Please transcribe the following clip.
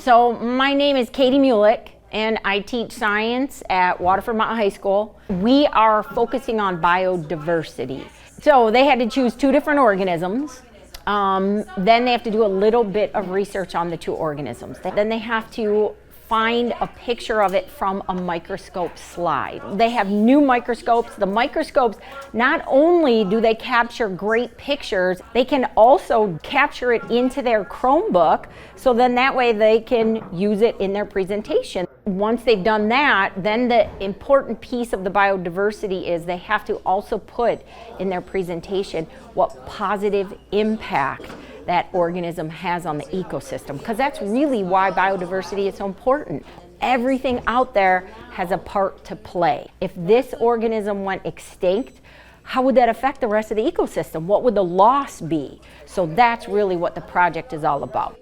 So my name is Katie Muhleck, and I teach science at Waterford Mott High School. We are focusing on biodiversity. So they had to choose two different organisms. Then they have to do a little bit of research on the two organisms. Then they have to find a picture of it from a microscope slide. They have new microscopes. The microscopes, not only do they capture great pictures, they can also capture it into their Chromebook, so then that way they can use it in their presentation. Once they've done that, then the important piece of the biodiversity is they have to also put in their presentation what positive impact that organism has on the ecosystem, because that's really why biodiversity is so important. Everything out there has a part to play. If this organism went extinct, how would that affect the rest of the ecosystem? What would the loss be? So that's really what the project is all about.